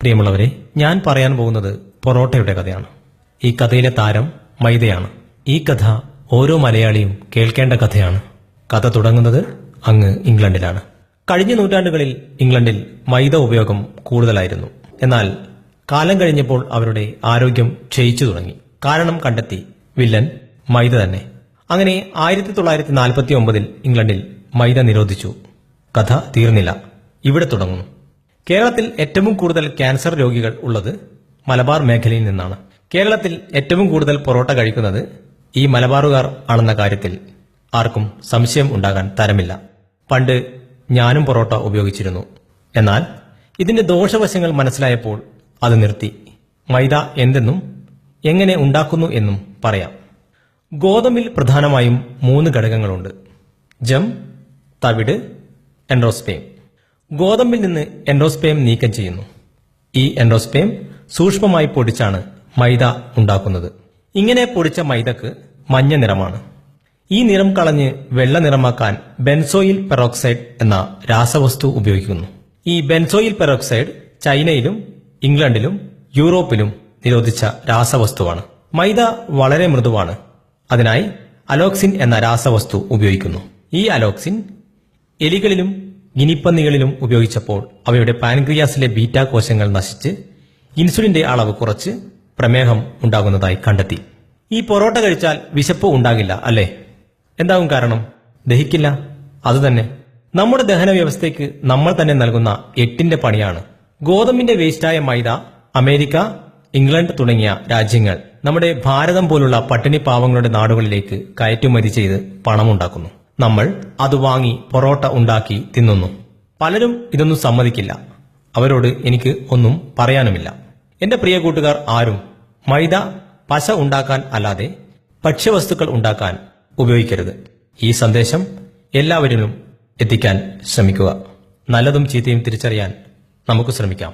പ്രിയമുള്ളവരെ, ഞാൻ പറയാൻ പോകുന്നത് പൊറോട്ടയുടെ കഥയാണ്. ഈ കഥയിലെ താരം മൈദയാണ്. ഈ കഥ ഓരോ മലയാളിയും കേൾക്കേണ്ട കഥയാണ്. കഥ തുടങ്ങുന്നത് അങ്ങ് ഇംഗ്ലണ്ടിലാണ്. കഴിഞ്ഞ നൂറ്റാണ്ടുകളിൽ ഇംഗ്ലണ്ടിൽ മൈദ ഉപയോഗം കൂടുതലായിരുന്നു. എന്നാൽ കാലം കഴിഞ്ഞപ്പോൾ അവരുടെ ആരോഗ്യം ക്ഷയിച്ചു തുടങ്ങി. കാരണം കണ്ടെത്തി വില്ലൻ മൈദ തന്നെ. അങ്ങനെ 1949 ഇംഗ്ലണ്ടിൽ മൈദ നിരോധിച്ചു. കഥ തീർന്നില്ല, ഇവിടെ തുടങ്ങുന്നു. കേരളത്തിൽ ഏറ്റവും കൂടുതൽ ക്യാൻസർ രോഗികൾ ഉള്ളത് മലബാർ മേഖലയിൽ നിന്നാണ്. കേരളത്തിൽ ഏറ്റവും കൂടുതൽ പൊറോട്ട കഴിക്കുന്നത് ഈ മലബാറുകാർ ആണെന്ന കാര്യത്തിൽ ആർക്കും സംശയം ഉണ്ടാകാൻ തരമില്ല. പണ്ട് ഞാനും പൊറോട്ട ഉപയോഗിച്ചിരുന്നു. എന്നാൽ ഇതിന്റെ ദോഷവശങ്ങൾ മനസ്സിലായപ്പോൾ അത് നിർത്തി. മൈദ എന്തെന്നും എങ്ങനെ ഉണ്ടാക്കുന്നു എന്നും പറയാം. ഗോതമ്പിൽ പ്രധാനമായും 3 ഘടകങ്ങളുണ്ട്: ജം, തവിട്, എൻഡോസ്പേം. ഗോതമ്പിൽ നിന്ന് എൻഡോസ്പേം നീക്കം ചെയ്യുന്നു. ഈ എൻഡോസ്പേം സൂക്ഷ്മമായി പൊടിച്ചാണ് മൈദ ഉണ്ടാക്കുന്നത്. ഇങ്ങനെ പൊടിച്ച മൈദക്ക് മഞ്ഞ നിറമാണ്. ഈ നിറം കളഞ്ഞ് വെള്ള നിറമാക്കാൻ ബെൻസോയിൽ പെറോക്സൈഡ് എന്ന രാസവസ്തു ഉപയോഗിക്കുന്നു. ഈ ബെൻസോയിൽ പെറോക്സൈഡ് ചൈനയിലും ഇംഗ്ലണ്ടിലും യൂറോപ്പിലും നിരോധിച്ച രാസവസ്തുവാണ്. മൈദ വളരെ മൃദുവാണ്. അതിനായി അലോക്സിൻ എന്ന രാസവസ്തു ഉപയോഗിക്കുന്നു. ഈ അലോക്സിൻ എലികളിലും ഗിനിപ്പന്നികളിലും ഉപയോഗിച്ചപ്പോൾ അവയുടെ പാൻക്രിയാസിലെ ബീറ്റാ കോശങ്ങൾ നശിച്ച് ഇൻസുലിന്റെ അളവ് കുറച്ച് പ്രമേഹം ഉണ്ടാകുന്നതായി കണ്ടെത്തി. ഈ പൊറോട്ട കഴിച്ചാൽ വിശപ്പ് ഉണ്ടാകില്ല അല്ലേ? എന്താകും കാരണം? ദഹിക്കില്ല. അതുതന്നെ, നമ്മുടെ ദഹന വ്യവസ്ഥയ്ക്ക് നമ്മൾ തന്നെ നൽകുന്ന എട്ടിന്റെ പണിയാണ്. ഗോതമ്പിന്റെ വേസ്റ്റായ മൈദ അമേരിക്ക, ഇംഗ്ലണ്ട് തുടങ്ങിയ രാജ്യങ്ങൾ നമ്മുടെ ഭാരതം പോലുള്ള പട്ടിണി പാവങ്ങളുടെ നാടുകളിലേക്ക് കയറ്റുമതി ചെയ്ത് പണമുണ്ടാക്കുന്നു. നമ്മൾ അത് വാങ്ങി പൊറോട്ട ഉണ്ടാക്കി തിന്നുന്നു. പലരും ഇതൊന്നും സമ്മതിക്കില്ല. അവരോട് എനിക്ക് ഒന്നും പറയാനുമില്ല. എന്റെ പ്രിയ കൂട്ടുകാർ ആരും മൈദ പശ ഉണ്ടാക്കാൻ അല്ലാതെ ഭക്ഷ്യവസ്തുക്കൾ ഉണ്ടാക്കാൻ ഉപയോഗിക്കരുത്. ഈ സന്ദേശം എല്ലാവരിലും എത്തിക്കാൻ ശ്രമിക്കുക. നല്ലതും ചീത്തയും തിരിച്ചറിയാൻ നമുക്ക് ശ്രമിക്കാം.